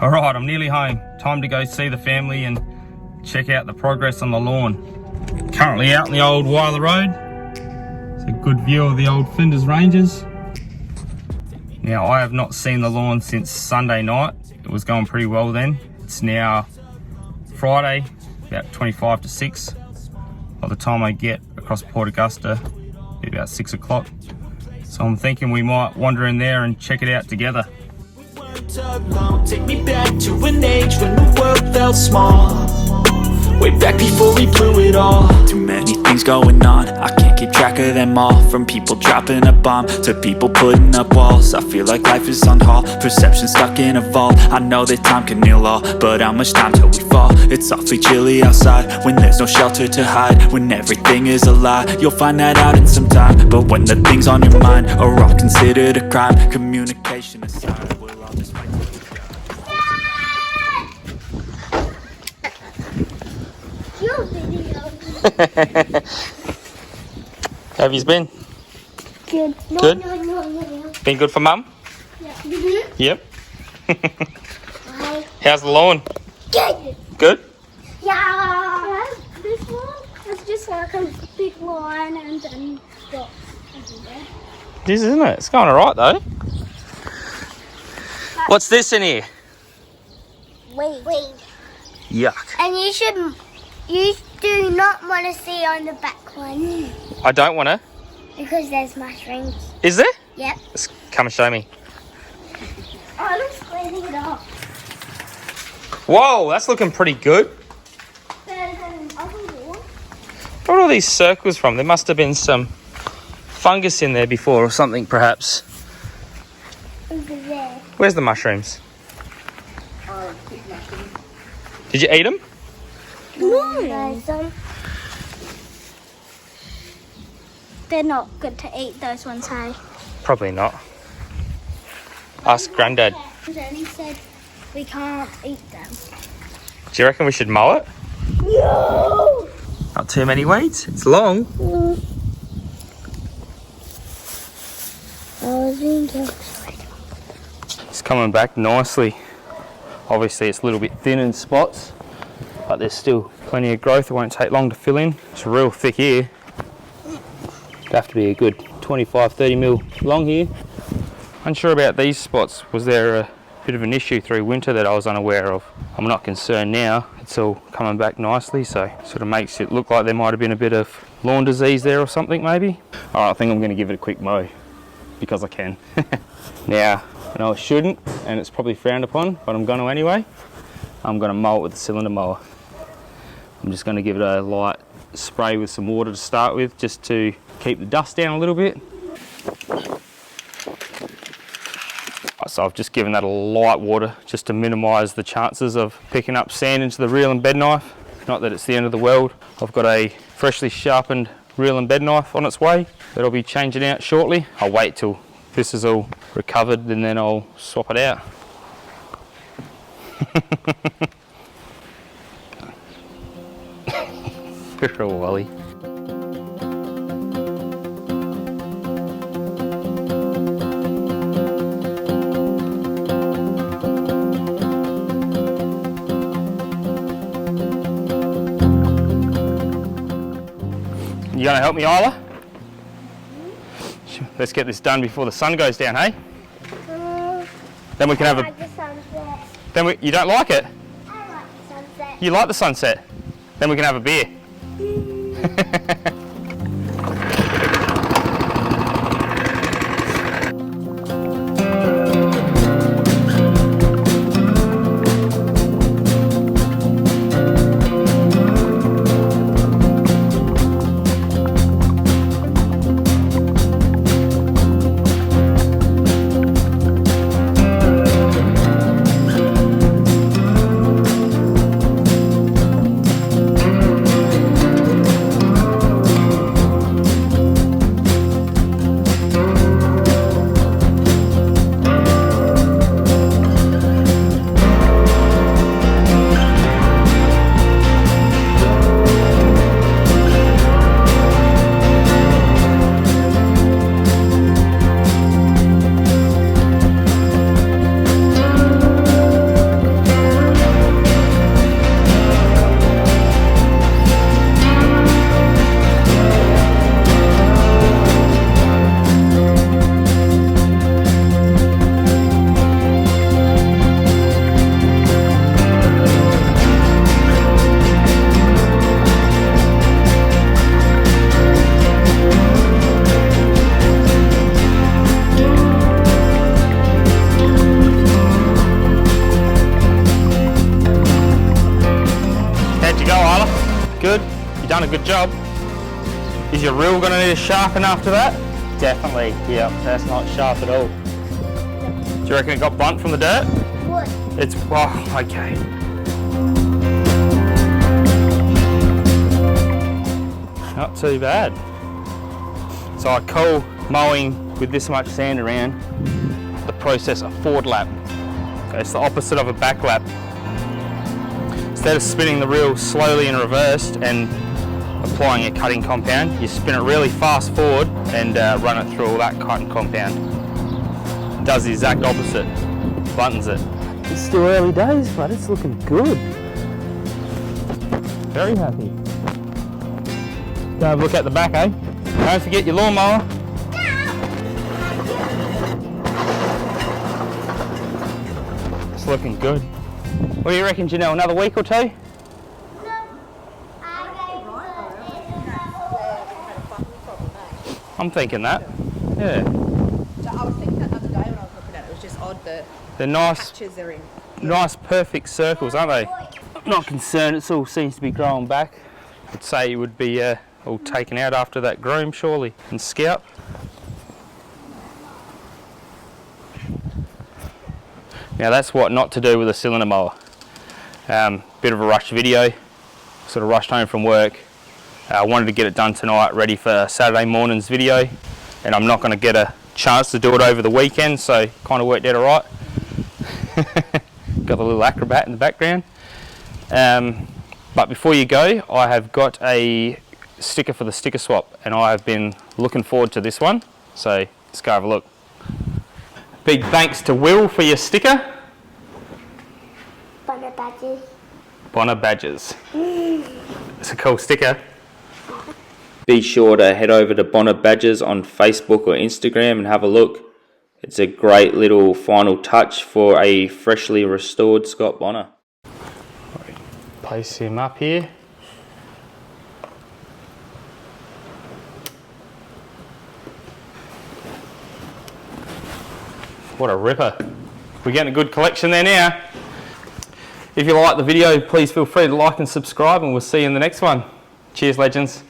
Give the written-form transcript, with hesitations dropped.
Alright, I'm nearly home. Time to go see the family and check out the progress on the lawn. Currently out in the old Wyler Road. It's a good view of the old Flinders Ranges. Now, I have not seen the lawn since Sunday night. It was going pretty well then. It's now Friday, about 25 to 6. By the time I get across Port Augusta, it'll be about 6 o'clock. So I'm thinking we might wander in there and check it out together. Take me back to an age when the world felt small. Way back before we blew it all. Too many things going on, I can't keep track of them all. From people dropping a bomb to people putting up walls. I feel like life is on hold, perception stuck in a vault. I know that time can heal all, but how much time till we fall? It's awfully chilly outside, when there's no shelter to hide. When everything is a lie, you'll find that out in some time. But when the things on your mind are all considered a crime, communication aside, we'll all just fight. How have you been? Good. Good? No. Been good for Mum? Yeah. Yep. How's the lawn? Good. Good? Yeah. This one is just like a big line and then dots everywhere. It is, isn't it? It's going alright though. What's this in here? Weed. Yuck. And you do not want to see on the back one I don't want to. because there's mushrooms. Is there? Yep. Let's come and show me. Oh, I'm squeezing it off. Whoa, that's looking pretty good. There's an other one. Where are all these circles from? There must have been some fungus in there before or something perhaps. Over there. Where's the mushrooms? Did you eat them? No. There's some. They're not good to eat, those ones, hey? Probably not. Ask Grandad. And he said we can't eat them. Do you reckon we should mow it? No! Not too many weeds. It's long. I was being careful. It's coming back nicely. Obviously it's a little bit thin in spots, but there's still plenty of growth. It won't take long to fill in. It's real thick here. It'd have to be a good 25-30 mil long here. Unsure about these spots. Was there a bit of an issue through winter that I was unaware of? I'm not concerned now. It's all coming back nicely, so sort of makes it look like there might have been a bit of lawn disease there or something maybe. All right, I think I'm going to give it a quick mow because I can. Now, I know I shouldn't, and it's probably frowned upon, but I'm going to anyway. I'm going to mow it with a cylinder mower. I'm just going to give it a light spray with some water to start with, just to keep the dust down a little bit. So I've just given that a light water just to minimise the chances of picking up sand into the reel and bed knife. Not that it's the end of the world. I've got a freshly sharpened reel and bed knife on its way that I'll be changing out shortly. I'll wait till this is all recovered and then I'll swap it out. You're a wally. You gonna help me, Isla? Let's get this done before the sun goes down, hey? Then we can have like the sunset. Then you don't like it? I like the sunset. You like the sunset? Then we can have a beer. done a good job. Is your reel going to need to sharpen after that? Definitely, yeah, that's not sharp at all. Do you reckon it got blunt from the dirt? What? It's, oh, okay. Not too bad. So I call mowing with this much sand around the process a forward lap. Okay, it's the opposite of a back lap. Instead of spinning the reel slowly in reverse and applying a cutting compound, you spin it really fast forward and run it through all that cutting compound. It does the exact opposite, bluntens it. It's still early days, but it's looking good. Very happy. Go have a look at the back, eh? Don't forget your lawnmower. It's looking good. What do you reckon, Janelle? Another week or two? I'm thinking that. Yeah. So I was thinking that the other day when I was looking at it, it was just odd the They're nice, patches they're in. nice perfect circles, aren't they? I'm not concerned, it all seems to be growing back. I'd say it would be all taken out after that groom, surely, and scalp. Now that's what not to do with a cylinder mower. Bit of a rush video, sort of rushed home from work. I wanted to get it done tonight, ready for Saturday morning's video, and I'm not going to get a chance to do it over the weekend, so kind of worked out alright. Got the little acrobat in the background. But before you go, I have got a sticker for the sticker swap, and I have been looking forward to this one, so let's go have a look. Big thanks to Will for your sticker. Bonnet badges. Bonner Badgers. It's a cool sticker. Be sure to head over to Bonner Badgers on Facebook or Instagram and have a look. It's a great little final touch for a freshly restored Scott Bonner. Place him up here. What a ripper. We're getting a good collection there now. If you like the video, please feel free to like and subscribe, and we'll see you in the next one. Cheers, legends.